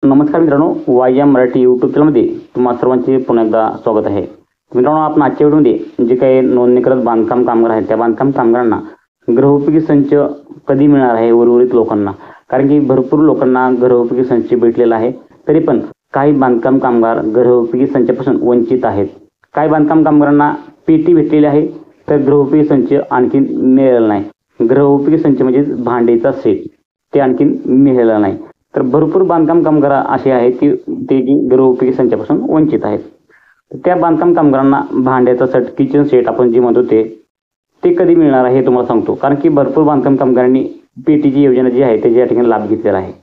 नमस्कार मित्रांनो, Y Marathi YouTube चॅनलमध्ये तुम्हा सर्वांचे पुन्हा एकदा स्वागत आहे. मित्रांनो, आपण आजच्या व्हिडिओमध्ये जे काही नोंदणीकृत बांधकाम कामगार आहेत त्या बांधकाम कामगारांना गृहोपयोगी संच कधी मिळणार आहे उर्वरित लोकांना. कारण की भरपूर लोकांना गृहोपयोगी संच भेटलेला आहे, तरी पण काही बांधकाम कामगार गृहोपयोगी संचापासून वंचित आहेत. काही बांधकाम कामगारांना पेटी भेटलेली आहे तर गृहोपयोगी संच आणखीन मिळालेला नाही. गृहोपयोगी संच म्हणजे भांडेचा सेट ते आणखीन मिळालेला नाही. तर भरपूर बांधकाम कामगार असे आहेत की ते गृहोपयोगी संचापासून वंचित आहेत. त्या बांधकाम कामगारांना भांड्याचा सेट, किचन सेट आपण जे म्हणतो ते कधी मिळणार आहे हे तुम्हाला सांगतो. कारण की भरपूर बांधकाम कामगारांनी पेटीची योजना जी आहे त्याच्या ठिकाणी लाभ घेतलेला आहे,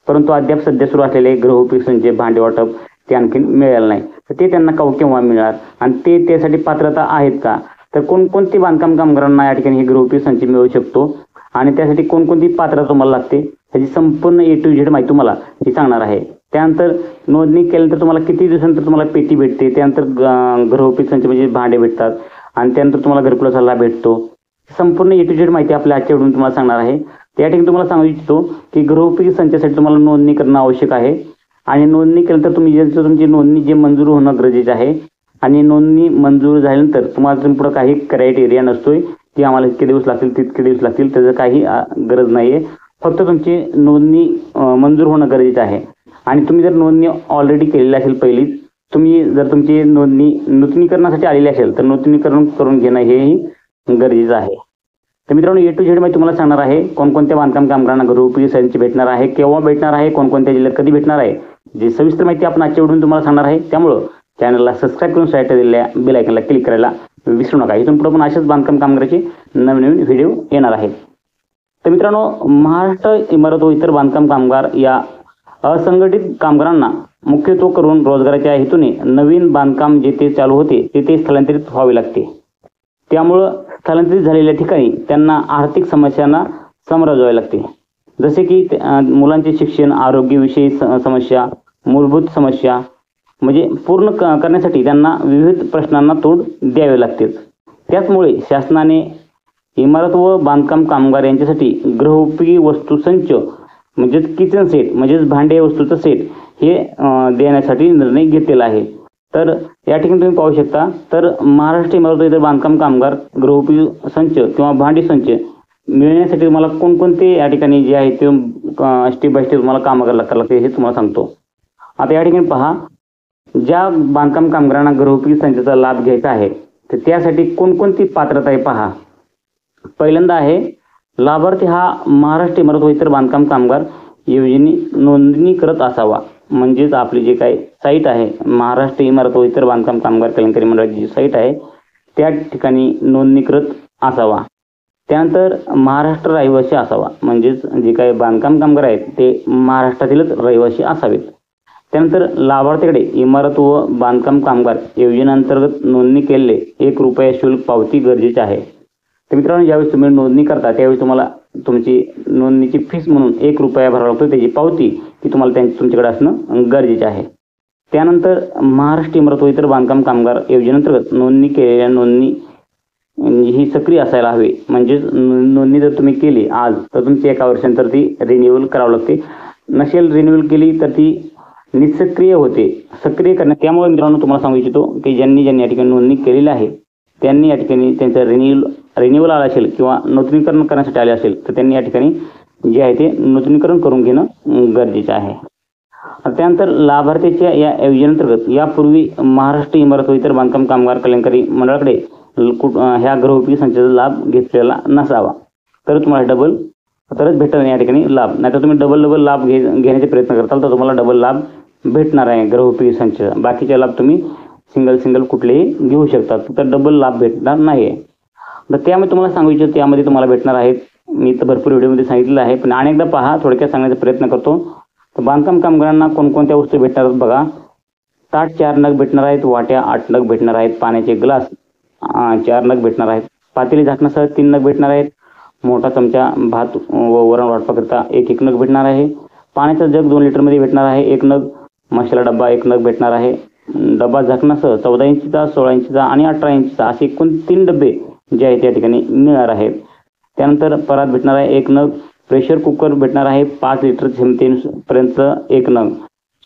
परंतु अद्याप सध्या सुरू असलेले गृहोपयोगी संच भांडे वाटप ते आणखीन मिळालं नाही. तर ते त्यांना केव्हा मिळणार आणि ते त्यासाठी पात्रता आहेत का? तर कोणकोणती बांधकाम कामगारांना या ठिकाणी हे गृहोपयोगी संच मिळू शकतो आणि त्यासाठी कोणकोणती पात्रता तुम्हाला लागते त्याची संपूर्ण A to Z माहिती तुम्हाला ही सांगणार आहे. त्यानंतर नोंदणी केल्यानंतर तुम्हाला किती दिवसानंतर तुम्हाला पेटी भेटते, त्यानंतर गृहोपयोगी संच म्हणजे भांडे भेटतात आणि त्यानंतर तुम्हाला घरकुल सल्ला भेटतो. संपूर्ण A to Z माहिती आपल्या आजच्या व्हिडिओमध्ये तुम्हाला सांगणार आहे. त्या ठिकाणी तुम्हाला सांगू इच्छितो की गृहोपयोगी संचासाठी तुम्हाला नोंदणी करणं आवश्यक आहे आणि नोंदणी केल्यानंतर तुमची नोंदणी जे मंजूर होणं गरजेचं आहे आणि नोंदणी मंजूर झाल्यानंतर तुम्हाला पुढे काही क्रायटेरिया नसतोय की आम्हाला इतके दिवस लागतील तितके दिवस लागतील, त्याचं काही गरज नाही आहे. फक्त तुमची नोंदणी मंजूर होणं गरजेचं आहे आणि तुम्ही जर नोंदणी ऑलरेडी केलेली असेल पहिलीच, तुम्ही जर तुमची नोंदणी नूतनीकरणासाठी आलेली असेल तर नूतनीकरण करून घेणं हेही गरजेचं आहे. तर मित्रांनो, A to Z माहिती तुम्हाला सांगणार आहे. कोणकोणत्या बांधकाम कामगारांना गृहोपयोगी संच भेटणार आहे, केव्हा भेटणार आहे, कोणकोणत्या जिल्ह्यात कधी भेटणार आहे, जी सविस्तर माहिती आपण आजच्या व्हिडिओमध्ये तुम्हाला सांगणार आहे. त्यामुळं चॅनलला सबस्क्राईब करून साईडला दिलेल्या बेल आयकॉनला क्लिक करायला विसरू नका. इथून पुढे पण अशाच बांधकाम कामगाराचे नवीन व्हिडिओ येणार आहेत. तर मित्रांनो, महाराष्ट्र इमारत व इतर बांधकाम कामगार या असंघटित कामगारांना मुख्यत्व करून रोजगाराच्या हेतूने नवीन बांधकाम जेथे चालू होते तेथे स्थलांतरित व्हावे लागते. त्यामुळं स्थलांतरित झालेल्या ठिकाणी त्यांना आर्थिक समस्यांना सामोरे जावे लागते. जसे की मुलांचे शिक्षण, आरोग्यविषयी समस्या, मूलभूत समस्या म्हणजे पूर्ण करण्यासाठी त्यांना विविध प्रश्नांना तोंड द्यावे लागते. त्याचमुळे शासनाने इमारत व बांधकाम कामगार यांच्यासाठी गृहोपयोगी वस्तू संच म्हणजेच किचन सेट म्हणजेच भांडे वस्तूचं सेट हे देण्यासाठी निर्णय घेतलेला आहे. तर या ठिकाणी तुम्ही पाहू शकता, तर महाराष्ट्र इमारत व इतर बांधकाम कामगार गृहोपयोगी संच किंवा भांडी संच मिळण्यासाठी तुम्हाला कोणकोणते या ठिकाणी जे आहे ते स्टेप बाय स्टेप तुम्हाला कामं करायला लागते हे तुम्हाला सांगतो. आता या ठिकाणी पहा, ज्या बांधकाम कामगारांना गृहोपयोगी संचाचा लाभ घ्यायचा आहे तर त्यासाठी कोणकोणती पात्रता आहे पहा. पहिल्यांदा आहे, लाभार्थी हा महाराष्ट्र इमारत व इतर बांधकाम कामगार योजने नोंदणी करत असावा. म्हणजेच आपली जे काही साईट आहे, महाराष्ट्र इमारत व इतर बांधकाम कामगार कल्याणकारी मंडळाची जी साईट आहे त्या ठिकाणी नोंदणीकृत असावा. त्यानंतर महाराष्ट्र रहिवासी असावा, म्हणजेच जे काही बांधकाम कामगार आहेत ते महाराष्ट्रातीलच रहिवासी असावेत. त्यानंतर लाभार्थीकडे इमारत व बांधकाम कामगार योजनेअंतर्गत नोंदणी केलेले ₹1 शुल्क पावती गरजेचे आहे. तर मित्रांनो, ज्यावेळेस तुम्ही नोंदणी करता त्यावेळेस तुम्हाला तुमची नोंदणीची फीस म्हणून ₹1 भरावा लागतो. त्याची पावती ती तुम्हाला तुमच्याकडे असणं गरजेचे आहे. त्यानंतर महाराष्ट्र इमारत व इतर बांधकाम कामगार योजनेअंतर्गत नोंदणी केलेल्या नोंदणी ही सक्रिय असायला हवी. म्हणजेच नोंदणी जर तुम्ही केली आज तर तुमची 1 वर्षानंतर ती रिन्युअल करावी लागते. नसेल रिन्युअल केली तर ती निष्क्रिय होते. सक्रिय करण्यात त्यामुळे मित्रांनो तुम्हाला सांगू इच्छितो की ज्यांनी या ठिकाणी नोंदणी केलेली आहे त्यांनी या ठिकाणी त्यांचं रिन्युअल आला असेल किंवा नूतनीकरण करण्यासाठी आले असेल तर त्यांनी या ठिकाणी जे आहे ते नूतनीकरण करून घेणं गरजेचं आहे. त्यानंतर लाभार्थीच्या या योजनेअंतर्गत यापूर्वी महाराष्ट्र इमारत व इतर बांधकाम कामगार कल्याणकारी मंडळाकडे ह्या गृहोपयोगी संचाचा लाभ घेतलेला नसावा. तर तुम्हाला तरच भेटणार या ठिकाणी लाभ. नाहीतर तुम्ही डबल लाभ घेण्याचे प्रयत्न करताल तर तुम्हाला डबल लाभ भेटणार आहे गृहोपयोगी संच. बाकीचे लाभ तुम्ही सिंगल कुठलेही घेऊ शकतात, तर डबल लाभ भेटणार नाही. तर त्यामुळे तुम्हाला सांगू इच्छितो त्यामध्ये तुम्हाला भेटणार आहेत. मी तर भरपूर व्हिडिओमध्ये सांगितलेलं आहे, पण अनेकदा पहा, थोडक्यात सांगण्याचा प्रयत्न करतो. तर बांधकाम कामगारांना कोणकोणत्या वस्तू भेटणार आहेत बघा. ताट 4 नग भेटणार आहेत, वाट्या 8 नग भेटणार आहेत, पाण्याचे ग्लास 4 नग भेटणार आहेत, पातेली झाकणासह 3 नग भेटणार आहेत, मोठा चमचा भात व वरण वाटपाकरिता 1 नग भेटणार आहे, पाण्याचा जग 2 लिटरमध्ये भेटणार आहे 1 नग, मसाला डब्बा 1 नग भेटणार आहे, डबा झाकणासह 14 इंचचा, 16 इंचचा आणि 18 इंचचा असे एकूण 3 डबे जे आहेत त्या ठिकाणी मिळणार आहेत. त्यानंतर परात भेटणार आहे 1 नग, प्रेशर कुकर भेटणार आहे 5 लिटर क्षमतेपर्यंत 1 नग,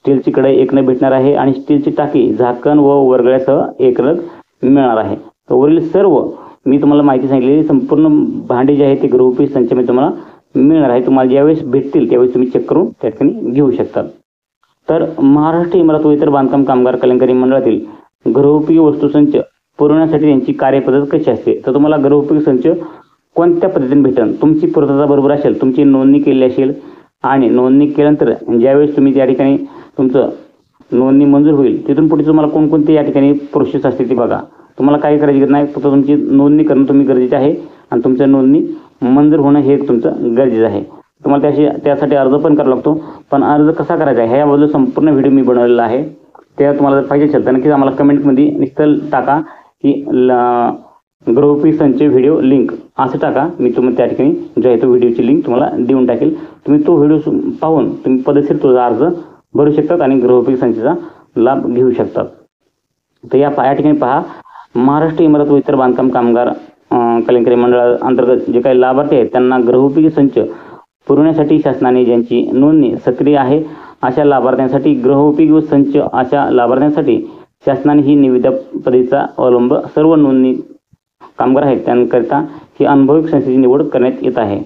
स्टीलची कढई एक नग भेटणार आहे आणि स्टीलची टाकी झाकण व वरगड्यासह एक नग मिळणार आहे. तर वरील सर्व मी तुम्हाला माहिती सांगितलेली संपूर्ण भांडी जे आहे ते गृहोपयोगी संचामध्ये तुम्हाला मिळणार आहे. तुम्हाला ज्यावेळेस भेटतील त्यावेळेस तुम्ही चेक करून त्या ठिकाणी घेऊ शकता. तर महाराष्ट्र इमारत व इतर बांधकाम कामगार कल्याणकारी मंडळातील गृहोपयोगी वस्तू संच पुरवण्यासाठी त्यांची कार्यपद्धत कशी असते. तर तुम्हाला गृहोपयोगी संच कोणत्या पद्धतीने भेटेल. तुमची पूर्तता बरोबर असेल, तुमची नोंदणी केली असेल आणि नोंदणी केल्यानंतर ज्यावेळेस तुम्ही त्या ठिकाणी तुमचं नोंदणी मंजूर होईल तिथून पुढे तुम्हाला कोणकोणती या ठिकाणी प्रोसेस असते ती बघा. तुम्हाला काही करायची गरज नाही, फक्त तुमची नोंदणी करणं तुम्ही गरजेचे आहे आणि तुमचं नोंदणी मंजूर होणं हे तुमचं गरजेचं आहे. तुम्हाला त्यासाठी अर्ज पण करावा लागतो. पण अर्ज कसा करायचा आहे ह्याबद्दल संपूर्ण व्हिडिओ मी बनवलेला आहे. त्या तुम्हाला जर पाहिजे असेल तर नक्कीच आम्हाला कमेंटमध्ये निश्चित टाका की गृहोपयोगी संच व्हिडिओ लिंक असं टाका. मी तुम्हाला त्या ठिकाणी जो आहे तो व्हिडिओची लिंक तुम्हाला देऊन टाकेल. तुम्ही तो व्हिडिओ पाहून तुम्ही पद्धतशीर तुझा अर्ज भरू शकतात आणि गृहोपयोगी संचाचा लाभ घेऊ शकतात. तर या ठिकाणी पहा, महाराष्ट्र इमारत व इतर बांधकाम कामगार कल्याणकारी मंडळाअंतर्गत जे काही लाभार्थी आहेत त्यांना गृहोपयोगी संच पुरवण्यासाठी शासनाने ज्यांची नोंदणी सक्रिय आहे अशा लाभार्थ्यांसाठी गृहोपयोगी संच अशा लाभार्थ्यांसाठी शासनाने ही निविदा पद्धतीचा अवलंब सर्व नोंदणी कामगार आहेत त्यांकरिता ही अनुभवी संस्थेची निवड करण्यात येत आहे.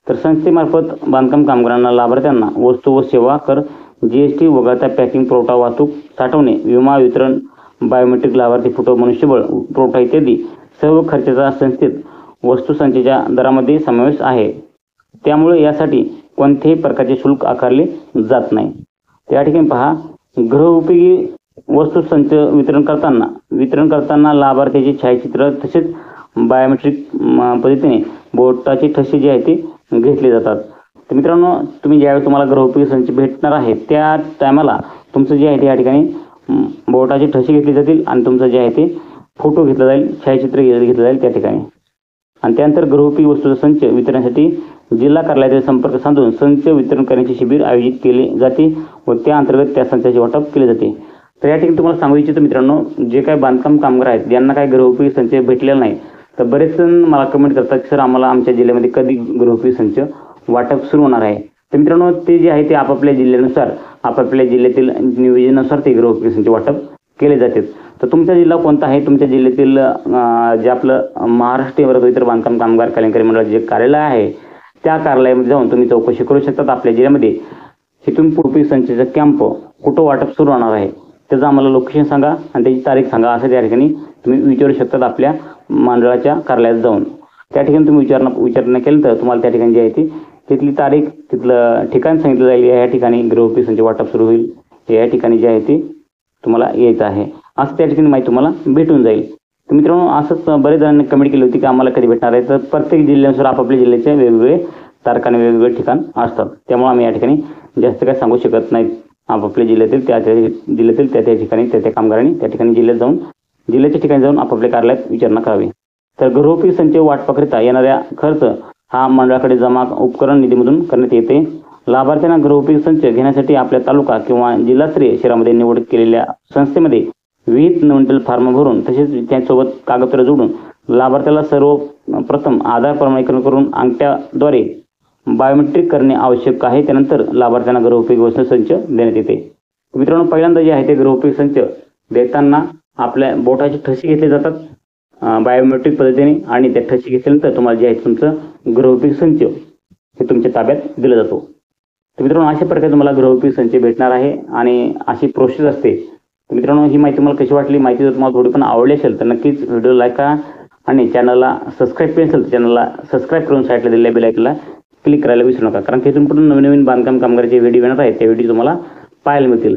तर संस्थेमार्फत बांधकाम कामगारांना लाभार्थ्यांना वस्तू व सेवा कर, GST वगळता पॅकिंग, पुरवठा, वाहतूक, साठवणे, विमा वितरण, बायोमेट्रिक, लाभार्थी फोटो, मनुष्यबळ पुरवठा इत्यादी सर्व खर्चाचा संस्थेत वस्तू संचाच्या दरामध्ये समावेश आहे. त्यामुळे यासाठी कोणत्याही प्रकारचे शुल्क आकारले जात नाही. त्या ठिकाणी पहा, गृहोपयोगी वस्तू संच वितरण करताना लाभार्थ्याचे छायाचित्र तसेच बायोमेट्रिक पद्धतीने बोटाचे ठसे जे आहे ते घेतले जातात. तर मित्रांनो, तुम्ही ज्यावेळी तुम्हाला गृहोपयोगी संच भेटणार आहे त्या टायमाला तुमचं जे आहे ते या ठिकाणी बोटाचे ठसे घेतले जातील आणि तुमचं जे आहे ते फोटो घेतला जाईल, छायाचित्र घेतलं जाईल त्या ठिकाणी. आणि त्यानंतर गृहोपयोगी वस्तूचा संच वितरणासाठी जिल्हा कार्यालयातील संपर्क साधून संच वितरण करण्याचे शिबिर आयोजित केले जाते व त्या अंतर्गत त्या संचाचे वाटप केले जाते. तर या ठिकाणी तुम्हाला सांगू इच्छितो मित्रांनो, जे काही बांधकाम कामगार आहेत ज्यांना काही गृहोपयोगी संच भेटलेला नाही तर बरेच जण मला कमेंट करतात की सर आम्हाला आमच्या जिल्ह्यामध्ये कधी गृहोपयोगी संच वाटप सुरू होणार आहे. तर मित्रांनो, ते जे आहे ते आपापल्या जिल्ह्यानुसार आपापल्या जिल्ह्यातील नियोजनानुसार ते गृहोपयोगी संच वाटप केले जाते. तर तुमचा जिल्हा कोणता आहे, तुमच्या जिल्ह्यातील जे आपलं महाराष्ट्र इमारत व इतर बांधकाम कामगार कल्याणकारी मंडळाचे जे कार्यालय आहे त्या कार्यालयामध्ये जाऊन तुम्ही चौकशी करू शकतात. आपल्या जिल्ह्यामध्ये इथून गृहोपयोगी संचाचा कॅम्प कुठं वाटप सुरू होणार आहे त्याचं आम्हाला लोकेशन सांगा आणि त्याची तारीख सांगा असं त्या ठिकाणी तुम्ही विचारू शकतात आपल्या मंडळाच्या कार्यालयात जाऊन. त्या ठिकाणी तुम्ही विचारणा केलं तर तुम्हाला त्या ठिकाणी जे आहे ती तिथली तारीख, तिथलं ठिकाण सांगितलं जाईल. या ठिकाणी गृहोपयोगी संच वाटप सुरू होईल, या ठिकाणी जे आहे ते तुम्हाला यायचं आहे असं त्या ठिकाणी माहिती तुम्हाला भेटून जाईल. तर मित्रांनो, असंच बरेच जणांनी कमेंट केली होती की आम्हाला कधी भेटणार आहे. तर प्रत्येक जिल्ह्यानुसार आपापल्या जिल्ह्याचे वेगवेगळे तारखाने वेगवेगळे ठिकाण असतात. त्यामुळे आम्ही या ठिकाणी जास्त काय सांगू शकत नाहीत. आपापल्या जिल्ह्यातील त्या ठिकाणी त्या कामगारांनी त्या ठिकाणी जिल्ह्याच्या ठिकाणी जाऊन आपापल्या कार्यालयात विचारणा करावी. तर गृहोपयोगी संच वाटपाकरिता येणाऱ्या खर्च हा मंडळाकडे जमा उपकरण निधीमधून करण्यात येते. लाभार्थ्यांना गृहोपयोगी संच घेण्यासाठी आपल्या तालुका किंवा जिल्हास्तरीय शहरामध्ये निवड केलेल्या संस्थेमध्ये विहित नोंदणी फॉर्म भरून तसेच त्यासोबत कागदपत्र जोडून लाभार्थ्याला सर्वप्रथम आधार प्रमाणीकरण करून अंगठ्याद्वारे बायोमेट्रिक करणे आवश्यक आहे. त्यानंतर लाभार्थ्यांना गृहोपयोगी वस्तू संच देण्यात येते. मित्रांनो, पहिल्यांदा जे आहे ते गृहोपयोगी संच देताना आपल्या बोटाचे ठसे घेतले जातात बायोमेट्रिक पद्धतीने आणि त्या ठसे घेतल्यानंतर तुम्हाला जे आहे तुमचं गृहोपयोगी संच हे तुमच्या ताब्यात दिला जातो. तर मित्रांनो, अशा प्रकारे तुम्हाला गृहोपयोगी संच भेटणार आहे आणि अशी प्रोसेस असते. तर मित्रांनो, ही माहिती मला कशी वाटली, माहिती जर तुम्हाला थोडी पण आवडली असेल तर नक्कीच व्हिडिओ लाईक करा आणि चॅनलला सबस्क्राईब केलं असेल तर चॅनलला सबस्क्राईब करून साईडला दिलेल्या बेल आयकॉनला क्लिक करायला विसरू नका. कारण तिथून पुढे नवीन बांधकाम कामगाराचे व्हिडिओ येणार आहेत त्या व्हिडिओ तुम्हाला पाहायला मिळतील.